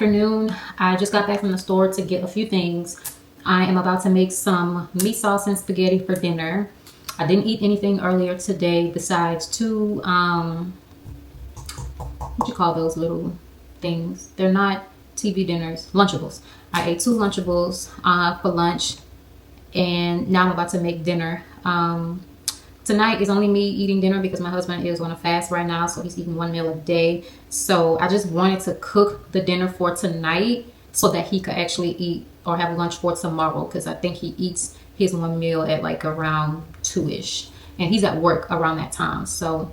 afternoon. I just got back from the store to get a few things. I am about to make some meat sauce and spaghetti for dinner. I didn't eat anything earlier today besides two, what you call those little things? They're not TV dinners, Lunchables. I ate 2 Lunchables for lunch, and now I'm about to make dinner. Tonight is only me eating dinner because my husband is on a fast right now, so he's eating 1 meal a day. So I just wanted to cook the dinner for tonight so that he could actually eat or have lunch for tomorrow, because I think he eats his 1 meal at like around 2-ish, and he's at work around that time. So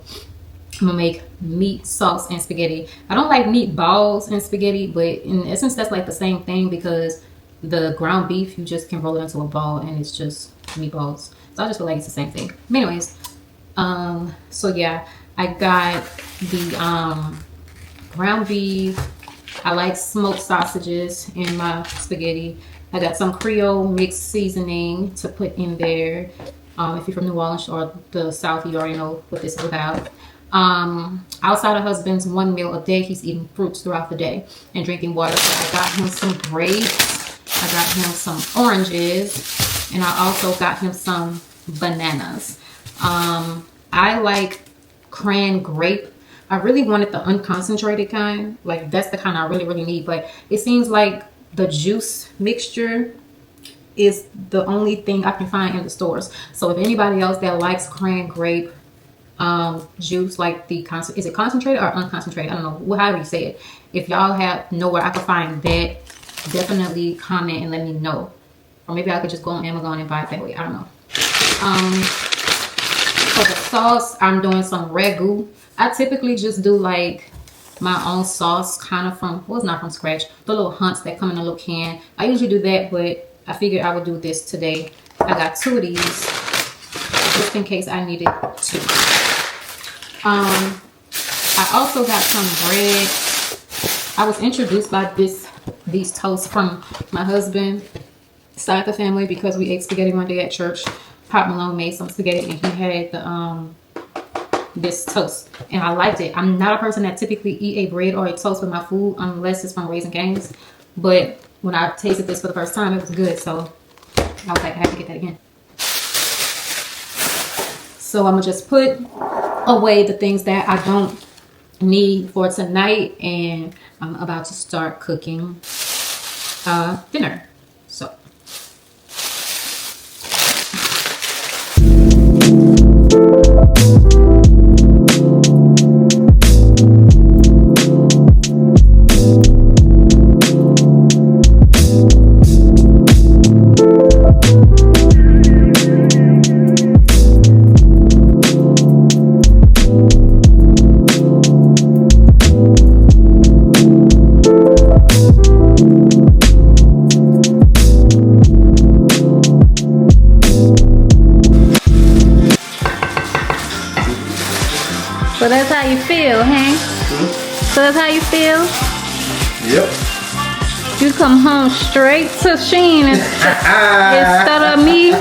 I'm gonna make meat sauce and spaghetti. I don't like meatballs and spaghetti, but in essence that's like the same thing, because the ground beef, you just can roll it into a ball and it's just meatballs. So I just feel like it's the same thing. But anyways, so yeah, I got the ground beef. I like smoked sausages in my spaghetti. I got some Creole mixed seasoning to put in there. If you're from New Orleans or the South, you already know what this is about. Outside of husband's 1 meal a day, he's eating fruits throughout the day and drinking water. So I got him some grapes. I got him some oranges. And I also got him some bananas. I like cran grape. I really wanted the unconcentrated kind. Like that's the kind I really need. But it seems like the juice mixture is the only thing I can find in the stores. So if anybody else that likes cran grape juice, like the is it concentrated or unconcentrated? I don't know, however you say it. If y'all know where I can find that, definitely comment and let me know. Or maybe I could just go on Amazon and buy it that way. I don't know. For the sauce, I'm doing some ragu. I typically just do like my own sauce, kind of from, well, it's not from scratch, the little hunts that come in a little can. I usually do that, but I figured I would do this today. I got 2 of these just in case I needed 2. I also got some bread. I was introduced by these toasts from my husband side of the family because we ate spaghetti one day at church. Pop Malone made some spaghetti and he had the this toast, and I liked it. I'm not a person that typically eat a bread or a toast with my food unless it's from Raising Cane's, but when I tasted this for the first time, it was good, so I was like, I have to get that again. So I'm gonna just put away the things that I don't need for tonight, and I'm about to start cooking dinner. So so that's how you feel, huh? So that's how you feel? Yep. You come home straight to Sheen instead of me.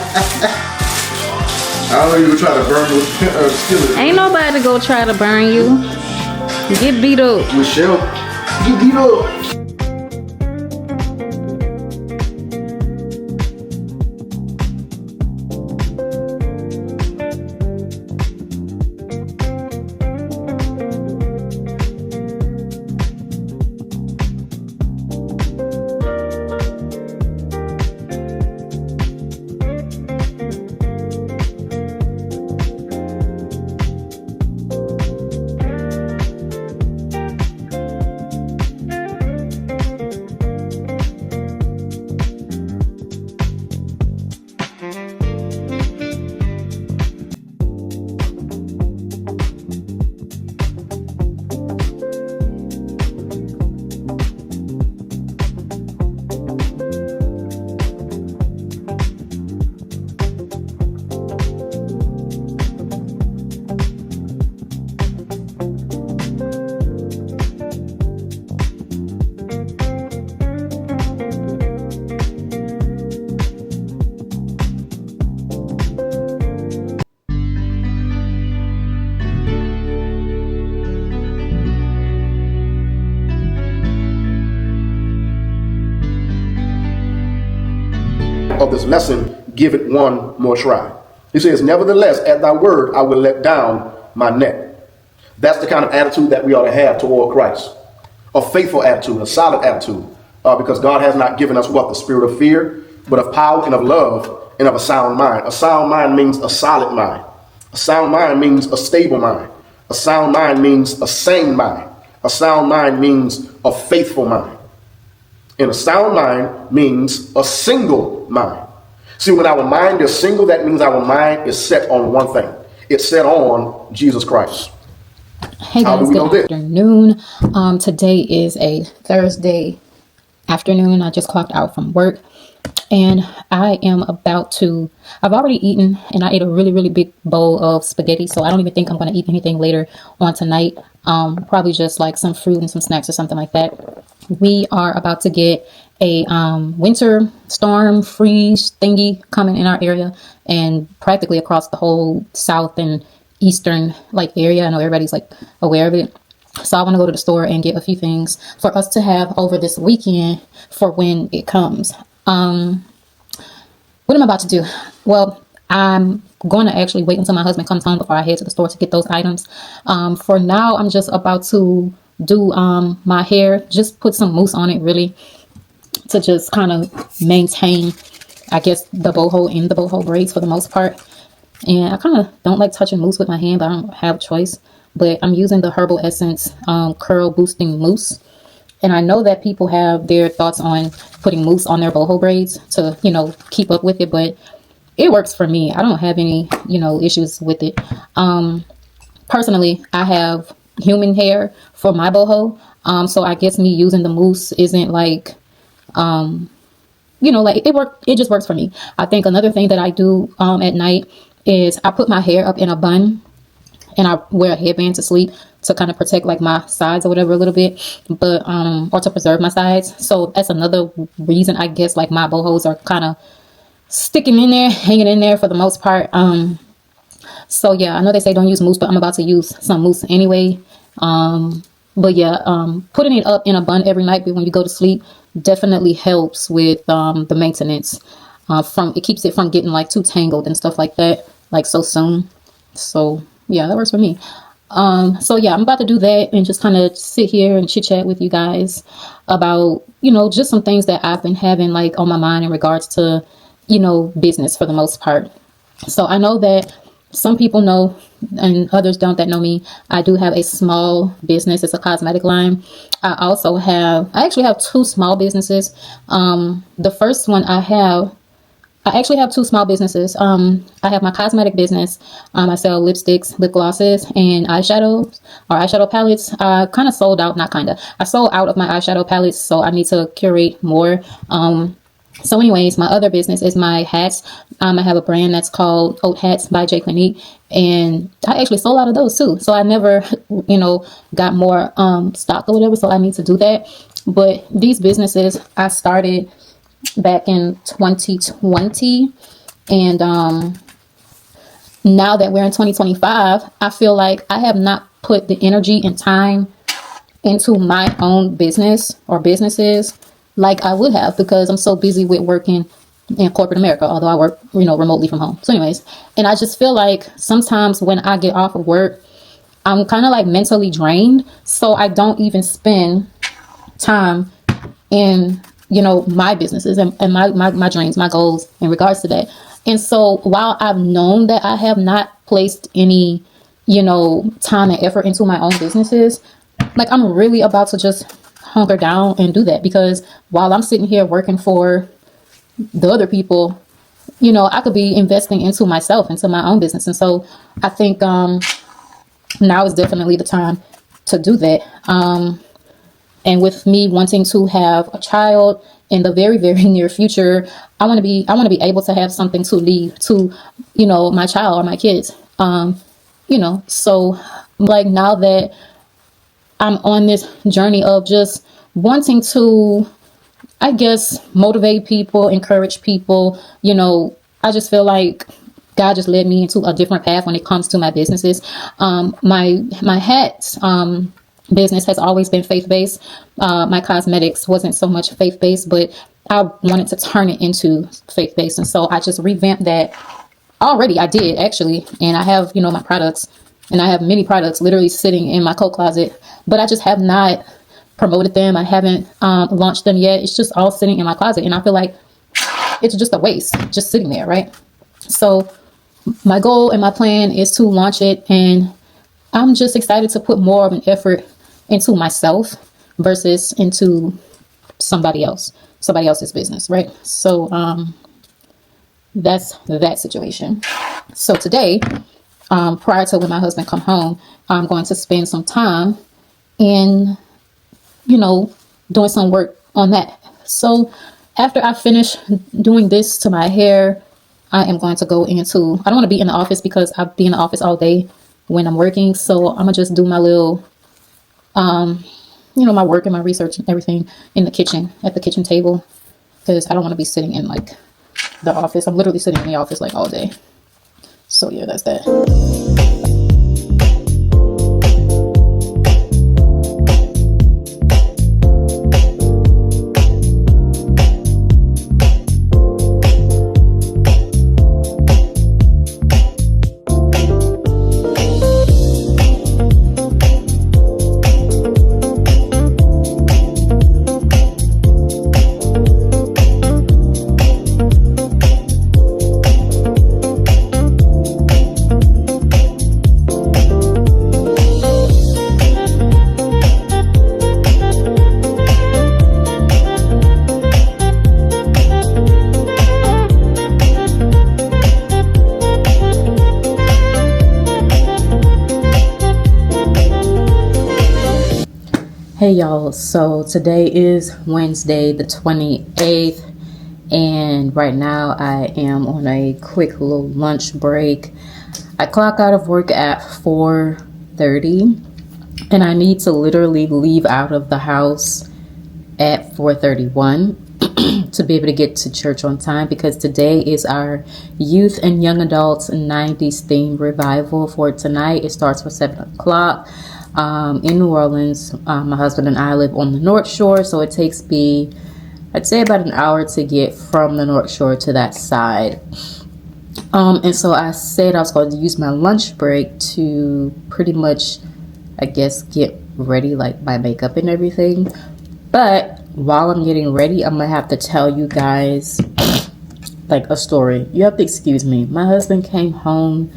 I don't even try to burn the skillet. Ain't nobody go try to burn you. Get beat up. Michelle, get beat up. title of this lesson, Give It One More Try. He says, nevertheless, at thy word, I will let down my net. That's the kind of attitude that we ought to have toward Christ. A faithful attitude, a solid attitude, because God has not given us what? The spirit of fear, but of power and of love and of a sound mind. A sound mind means a solid mind. A sound mind means a stable mind. A sound mind means a sane mind. A sound mind means a faithful mind. And a sound mind means a single mind. See, when our mind is single, that means our mind is set on one thing. It's set on Jesus Christ. Hey guys, good afternoon. Today is a Thursday afternoon. I just clocked out from work and I am about to, I've already eaten and I ate a really big bowl of spaghetti. So I don't even think I'm going to eat anything later on tonight. Probably just like some fruit and some snacks or something like that. We are about to get a winter storm freeze thingy coming in our area and practically across the whole south and eastern like area. I know everybody's like aware of it. So I want to go to the store and get a few things for us to have over this weekend for when it comes. What am I about to do? Well, I'm going to actually wait until my husband comes home before I head to the store to get those items. For now, I'm just about to do my hair, just put some mousse on it really to just kind of maintain, I guess, the boho and the boho braids for the most part. And I kind of don't like touching mousse with my hand, but I don't have a choice. But I'm using the Herbal Essence Curl Boosting Mousse. And I know that people have their thoughts on putting mousse on their boho braids to, you know, keep up with it. But it works for me. I don't have any, you know, issues with it. Personally, I have human hair for my boho. So I guess me using the mousse isn't like, you know, like it just works for me. I think another thing that I do at night is I put my hair up in a bun and I wear a headband to sleep to kind of protect like my sides or whatever a little bit, but or to preserve my sides. So that's another reason I guess like my bohos are kind of sticking in there, hanging in there for the most part. So yeah, I know they say don't use mousse, but I'm about to use some mousse anyway. But yeah, putting it up in a bun every night when you go to sleep definitely helps with the maintenance. It keeps it from getting like too tangled and stuff like that, like so soon. So yeah, that works for me. So yeah, I'm about to do that and just kind of sit here and chit chat with you guys about, you know, just some things that I've been having like on my mind in regards to, you know, business for the most part. So I know that some people know and others don't that know me. I do have a small business. It's a cosmetic line. I actually have two small businesses. The first one I actually have two small businesses. I have my cosmetic business. I sell lipsticks, lip glosses, and eyeshadows or eyeshadow palettes. I kind of sold out, not kind of. I sold out of my eyeshadow palettes, so I need to curate more. So anyways, my other business is my hats. I have a brand that's called Oat Hats by J. Clinique, and I actually sold out of those too. So I never, you know, got more stock or whatever, so I need to do that. But these businesses I started back in 2020, and now that we're in 2025, I feel like I have not put the energy and time into my own business or businesses like I would have, because I'm so busy with working in corporate America, although I work, you know, remotely from home. So anyways, and I just feel like sometimes when I get off of work, I'm kind of like mentally drained, so I don't even spend time in, you know, my businesses and my dreams, my goals in regards to that. And so while I've known that I have not placed any, you know, time and effort into my own businesses, like I'm really about to just hunker down and do that, because while I'm sitting here working for the other people, you know, I could be investing into myself, into my own business. And so I think now is definitely the time to do that. And with me wanting to have a child in the very near future, I want to be able to have something to leave to, you know, my child or my kids. You know, so like now that I'm on this journey of just wanting to, I guess, motivate people, encourage people, you know, I just feel like God just led me into a different path when it comes to my businesses. My hats business has always been faith-based. My cosmetics wasn't so much faith-based, but I wanted to turn it into faith-based. And so I just revamped that. Already I did actually. And I have, my products, and I have many products literally sitting in my coat closet, but I just have not promoted them. I haven't launched them yet. It's just all sitting in my closet. And I feel like it's just a waste just sitting there. Right. So my goal and my plan is to launch it. And I'm just excited to put more of an effort into myself versus into somebody else's business. Right. So, that's that situation. So today, prior to when my husband come home, I'm going to spend some time in, doing some work on that. So after I finish doing this to my hair, I am going to go into, I don't want to be in the office because I'll be in the office all day when I'm working. So I'm gonna just do my little, my work and my research and everything in the kitchen, at the kitchen table, because I don't want to be sitting in like the office. I'm literally sitting in the office like all day. So yeah, that's that. Hey y'all, so today is Wednesday the 28th, and right now I am on a quick little lunch break. I clock out of work at 4:30, and I need to literally leave out of the house at 4:31 to be able to get to church on time, because today is our youth and young adults 90's theme revival for tonight. It starts for 7 o'clock. In New Orleans. My husband and I live on the North Shore, so it takes me, I'd say, about an hour to get from the North Shore to that side. And so I said I was going to use my lunch break to pretty much, I guess, get ready, like my makeup and everything. But while I'm getting ready, I'm going to have to tell you guys like a story. You have to excuse me. My husband came home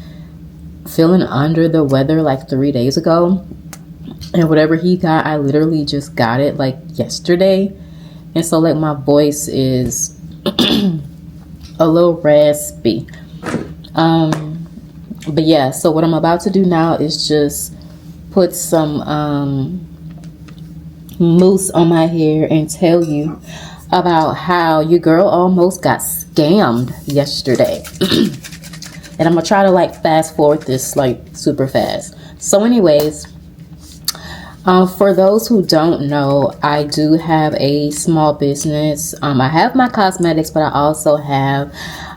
feeling under the weather like 3 days ago. And whatever he got, I literally just got it like yesterday. And so like my voice is a little raspy. But yeah, so what I'm about to do now is just put some mousse on my hair and tell you about how your girl almost got scammed yesterday. And I'm gonna try to like fast forward this like super fast. So anyways, for those who don't know, I do have a small business. I have my cosmetics, but I also have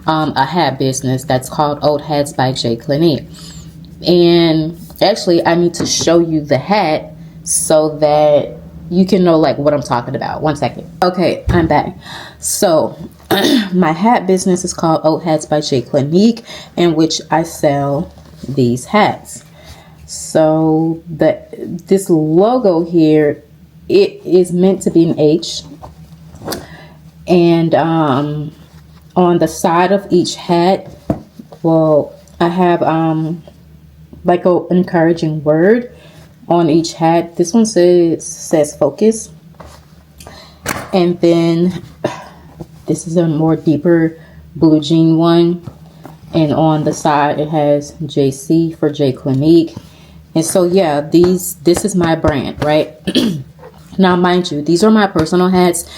a hat business that's called Old Hats by J. Clinique. And actually, I need to show you the hat so that you can know like what I'm talking about. 1 second. Okay, I'm back. So my hat business is called Old Hats by J. Clinique, in which I sell these hats. So this logo here, it is meant to be an H, and on the side of each hat, well, I have like an encouraging word on each hat. This one says focus, and then this is a more deeper blue jean one, and on the side it has JC for J Clinique. And so yeah, this is my brand, right? Now mind you, these are my personal hats,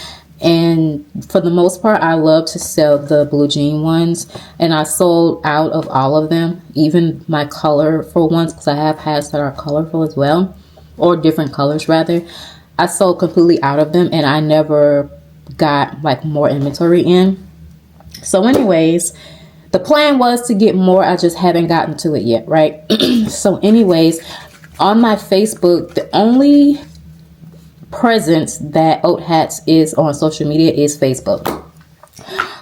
and for the most part I love to sell the blue jean ones, and I sold out of all of them, even my colorful ones, because I have hats that are colorful as well, or different colors rather. I sold completely out of them, and I never got like more inventory in. So anyways, the plan was to get more. I just haven't gotten to it yet, right? So anyways, on my Facebook, the only presence that Oat Hats is on social media is Facebook.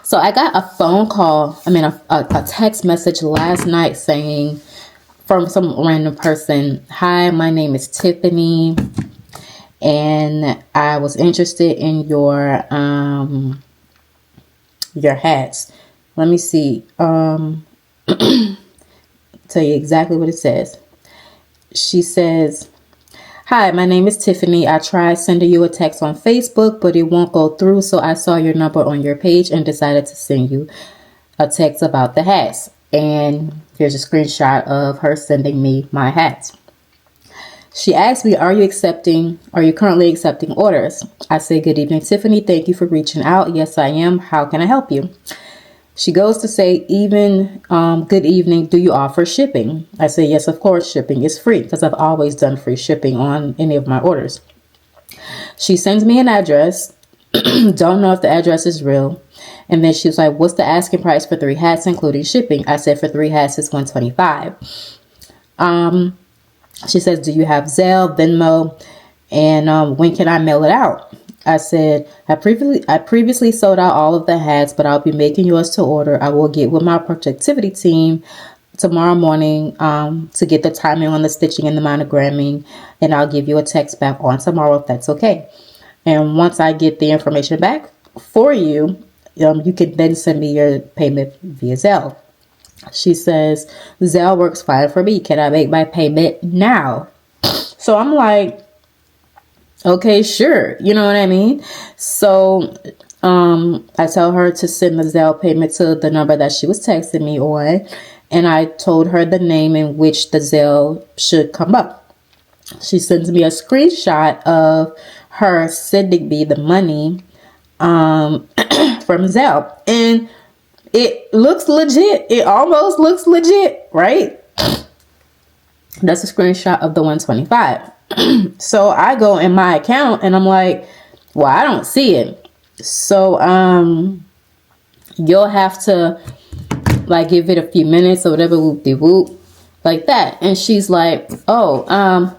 So I got a phone call, a text message last night saying from some random person, "Hi, my name is Tiffany, and I was interested in your hats." Let me see. Tell you exactly what it says. She says, "Hi, my name is Tiffany. I tried sending you a text on Facebook, but it won't go through. So I saw your number on your page and decided to send you a text about the hats." And here's a screenshot of her sending me my hats. She asked me, are you currently accepting orders? I said, "Good evening, Tiffany. Thank you for reaching out. Yes, I am. How can I help you?" She goes to say, "Good evening. Do you offer shipping?" I say, "Yes, of course. Shipping is free," because I've always done free shipping on any of my orders. She sends me an address. Don't know if the address is real. And then she was like, "What's the asking price for 3 hats, including shipping?" I said, "For 3 hats, it's $125. She says, "Do you have Zelle, Venmo, and when can I mail it out?" I said, I previously sold out all of the hats, but I'll be making yours to order. I will get with my productivity team tomorrow morning to get the timing on the stitching and the monogramming, and I'll give you a text back on tomorrow if that's okay. And once I get the information back for you, you can then send me your payment via Zelle." She says, "Zelle works fine for me. Can I make my payment now?" So I'm like, okay, sure. You know what I mean? So I tell her to send the Zelle payment to the number that she was texting me on. And I told her the name in which the Zelle should come up. She sends me a screenshot of her sending me the money from Zelle. And it looks legit. It almost looks legit, right? That's a screenshot of the $125. So I go in my account and I'm like, well, I don't see it. So you'll have to like give it a few minutes or whatever, whoop-de-whoop, like that. And she's like, "Oh,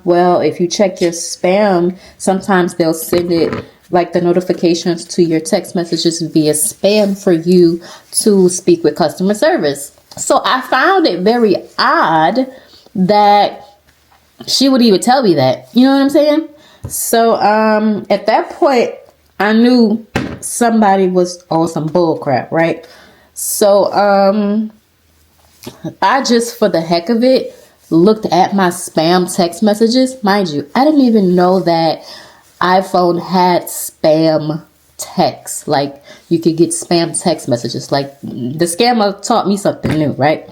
well, if you check your spam, sometimes they'll send it like the notifications to your text messages via spam for you to speak with customer service." So I found it very odd that she would even tell me that. You know what I'm saying? So at that point, I knew somebody was on some bull crap, right? So I just, for the heck of it, looked at my spam text messages. Mind you, I didn't even know that iPhone had spam text. Like, you could get spam text messages. Like, the scammer taught me something new, right?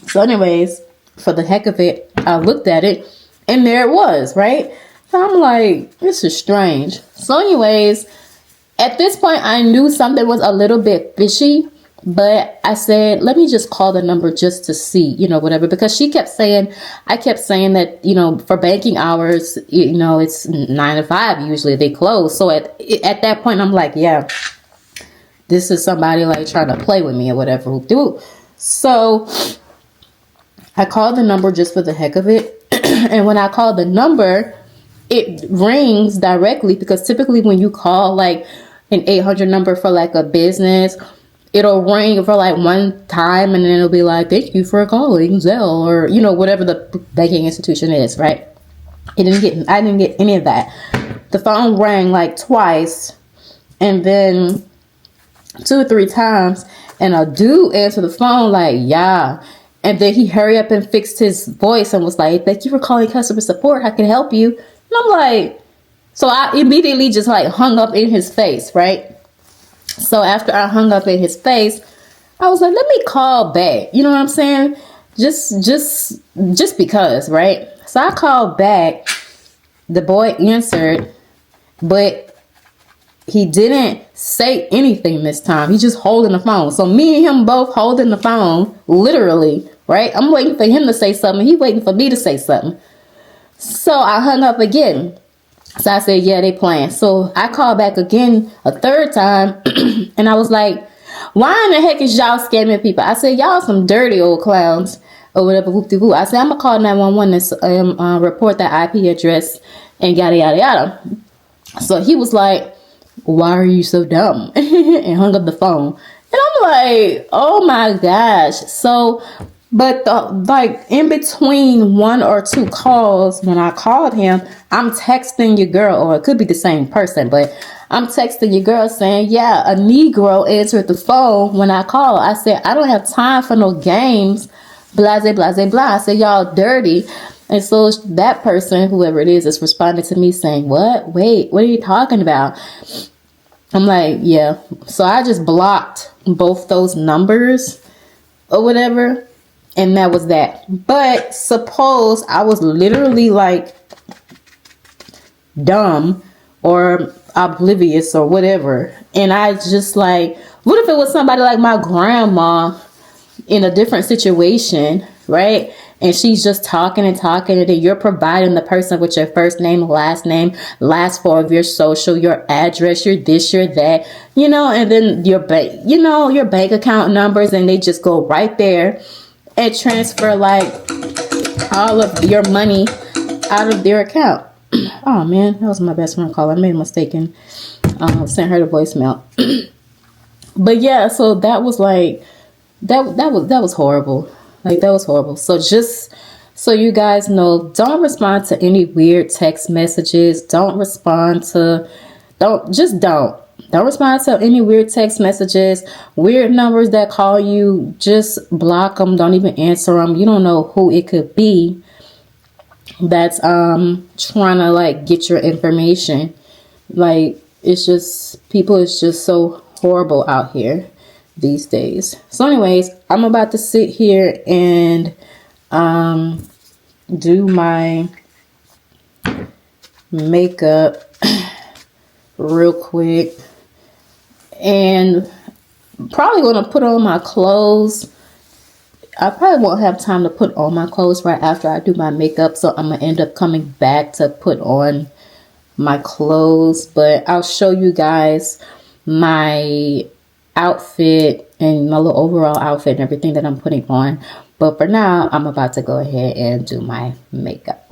So anyways, for the heck of it, I looked at it and there it was, right? So I'm like, this is strange. So anyways, at this point, I knew something was a little bit fishy, but I said, let me just call the number just to see, whatever, because I kept saying that, for banking hours, it's 9 to 5. Usually they close. So at that point, I'm like, yeah, this is somebody like trying to play with me or whatever. So I called the number just for the heck of it. And when I called the number, it rings directly, because typically when you call like an 800 number for like a business, it'll ring for like one time and then it'll be like, "Thank you for calling Zelle," or, whatever the banking institution is, right? I didn't get any of that. The phone rang like twice and then 2 or 3 times, and a dude answered the phone like, "Yeah." And then he hurried up and fixed his voice and was like, "Thank you for calling customer support. How can I help you?" And I'm like, so I immediately just like hung up in his face, right? So after I hung up in his face, I was like, let me call back. You know what I'm saying? Just because, right? So I called back. The boy answered, but he didn't say anything this time. He's just holding the phone. So me and him both holding the phone, literally, right? I'm waiting for him to say something. He waiting for me to say something. So I hung up again. So I said, yeah, they playing. So I called back again a third time. And I was like, why in the heck is y'all scamming people? I said, y'all some dirty old clowns or whatever. Whoop-de-whoop. I said, I'm going to call 911 and report that IP address and yada, yada, yada. So he was like, why are you so dumb? And hung up the phone. And I'm like, oh my gosh. So, but like in between one or two calls, when I called him, I'm texting your girl, or it could be the same person, but I'm texting your girl saying, yeah, a Negro answered the phone when I called. I said, I don't have time for no games, blase, blase, blah. I said, y'all dirty. And so that person, whoever it is responding to me saying, what? Wait, what are you talking about? I'm like, yeah. So I just blocked both those numbers or whatever. And that was that. But suppose I was literally like dumb or oblivious or whatever. And I just like, what if it was somebody like my grandma in a different situation, right? And she's just talking and talking, and then you're providing the person with your first name, last four of your social, your address, your this, your that, and then your bank, your bank account numbers, and they just go right there and transfer like all of your money out of their account. Oh man, that was my best friend call. I made a mistake and sent her the voicemail. But yeah, so that was like that was horrible. Like that was horrible. So just so you guys know, don't respond to any weird text messages. Don't respond to don't respond to any weird text messages, weird numbers that call you. Just block them. Don't even answer them. You don't know who it could be that's trying to like get your information. Like it's just people is just so horrible out here these days. So anyways, I'm about to sit here and do my makeup real quick, and probably gonna put on my clothes. I probably won't have time to put on my clothes right after I do my makeup, so I'm gonna end up coming back to put on my clothes. But I'll show you guys my outfit and my little overall outfit and everything that I'm putting on. But for now, I'm about to go ahead and do my makeup.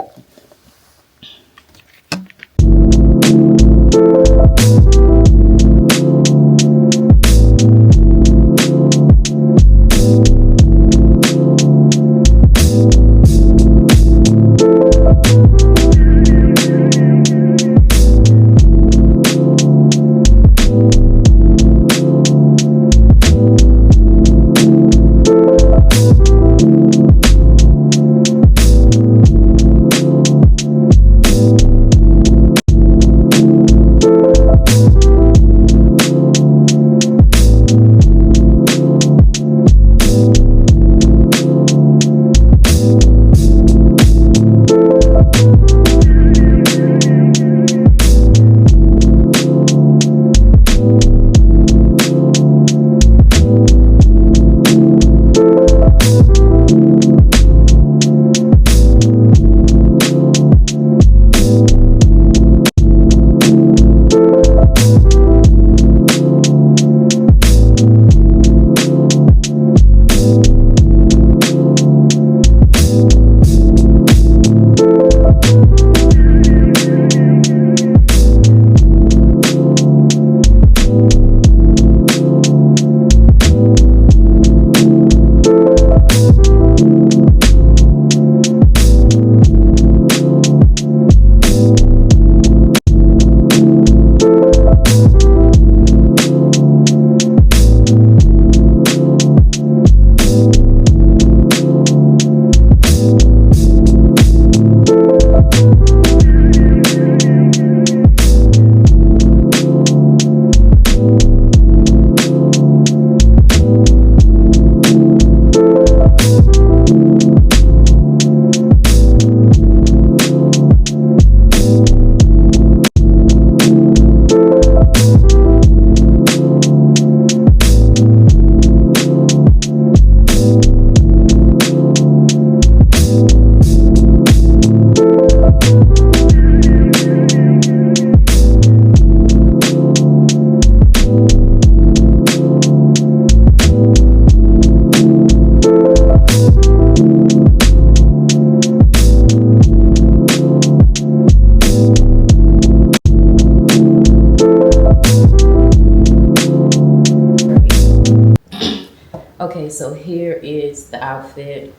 Okay, so here is the outfit.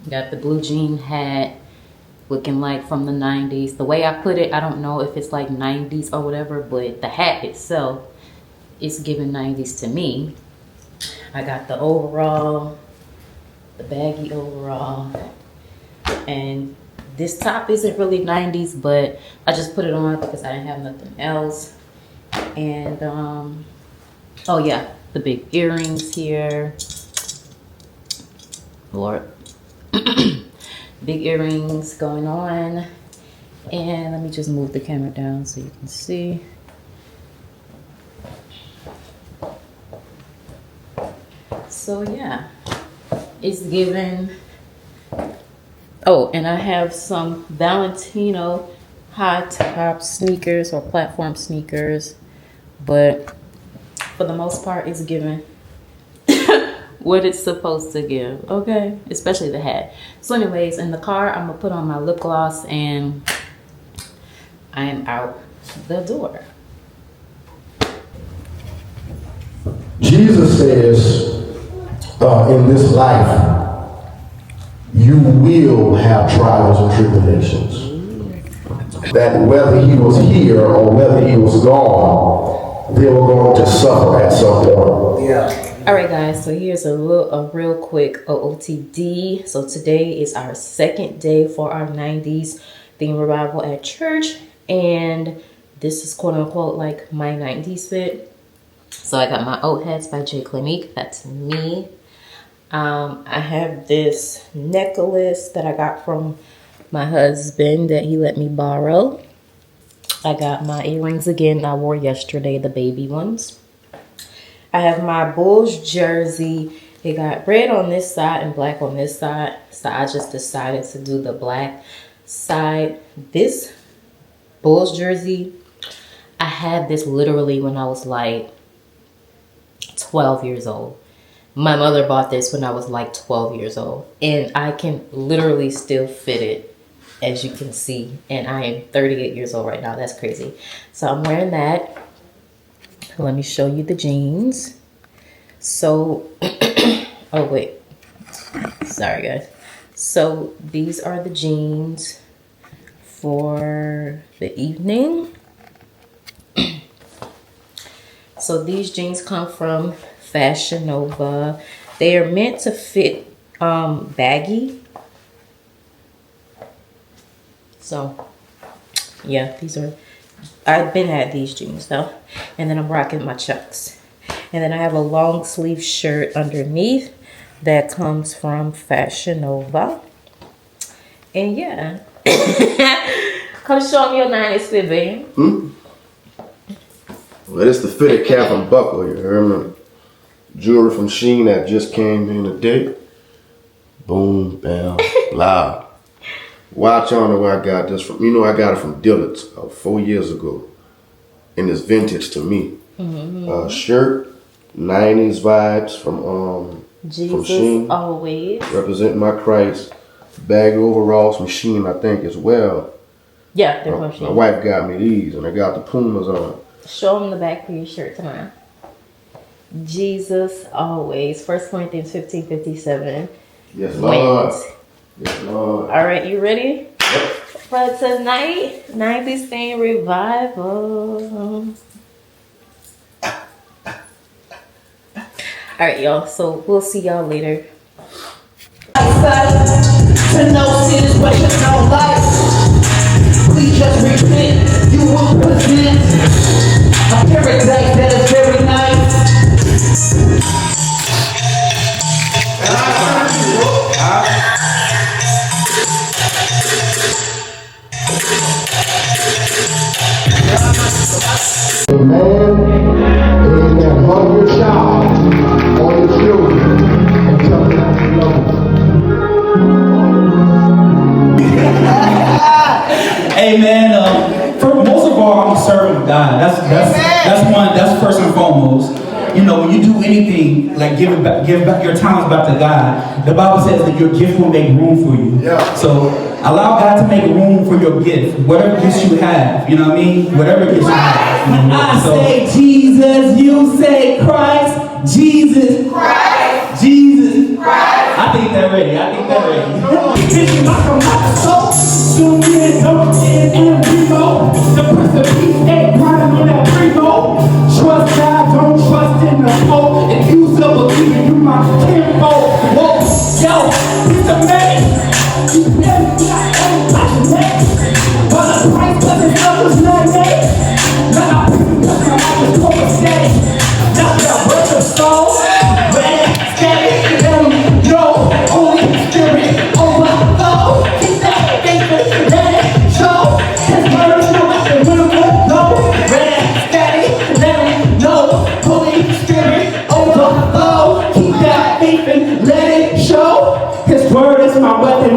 Got the blue jean hat, looking like from the 90s. The way I put it, I don't know if it's like 90s or whatever, but the hat itself is giving 90s to me. I got the overall, the baggy overall, and this top isn't really 90s, but I just put it on because I didn't have nothing else. And oh yeah, the big earrings here. Lord. Big earrings going on. And let me just move the camera down so you can see. So yeah, it's given. Oh, and I have some Valentino high top sneakers or platform sneakers, but for the most part it's given what it's supposed to give, okay? Especially the hat. So anyways, in the car, I'm gonna put on my lip gloss and I am out the door. Jesus says, in this life, you will have trials and tribulations. That whether he was here or whether he was gone, they were going to suffer at some point. Yeah. All right, guys, so here's a real quick OOTD. So today is our second day for our 90s theme revival at church. And this is quote unquote like my 90s fit. So I got my oat hats by J. Clinique. That's me. I have this necklace that I got from my husband that he let me borrow. I got my earrings again I wore yesterday, the baby ones. I have my Bulls jersey. It got red on this side and black on this side. So I just decided to do the black side. This Bulls jersey, I had this literally when I was like 12 years old. My mother bought this when I was like 12 years old. And I can literally still fit it, as you can see. And I am 38 years old right now. That's crazy. So I'm wearing that. Let me show you the jeans. So, oh wait, sorry guys. So these are the jeans for the evening. So these jeans come from Fashion Nova. They are meant to fit baggy. So yeah, these are, I've been at these jeans though. And then I'm rocking my Chucks. And then I have a long sleeve shirt underneath that comes from Fashion Nova. And yeah. Come show me your 90s fit, babe. Well, it's the fitted cap and buckle, you heard me? Jewelry from Sheen that just came in today. Boom, bam, loud. Watch on where I got this from. You know, I got it from Dillard's 4 years ago. And it's vintage to me. Shirt, 90s vibes from Sheen. Always. Representing my Christ. Bag overalls from Sheen, I think, as well. Yeah, they're from Sheen. My wife got me these, and I got the Pumas on. Show them the back for your shirt tomorrow. Jesus always. 1 Corinthians 15:57. Yes, Lord. Wins. Yes, Lord. All right, you ready? Yep. For tonight, 90s theme revival. All right, y'all. So we'll see y'all later. To no sins, but to no life. Please just repent. You will present a paradise that is very nice. The man is gonna hug your child or your children and tell them that you love them. Amen. Most of all, I'm serving God. That's first and foremost. You know, when you do anything like give back your talents back to God, the Bible says that your gift will make room for you. Yeah. So allow God to make room for your gift, whatever gifts you have. You know what I mean? Whatever gifts you have. I say Jesus, you say Christ. Jesus, Christ. that ready. I think that ready. Vision like a microscope. Zoom in, don't and remote. The Prince of Peace, they grinding on that primo. Trust God, don't trust in the hope. If you still believe in you, my kinfolk. Whoa, yo, it's a man. You better be like, oh, watch your neck. But the price doesn't help us not make. Now I pick up my office for a day. That's that word of soul. Ready, steady, let them know. Holy Spirit, overflow. Keep that faith, let it show. His word is no weapon, will go. Ready, steady, let them know. Holy Spirit, overflow. Keep that faith and let it show. His word is my weapon.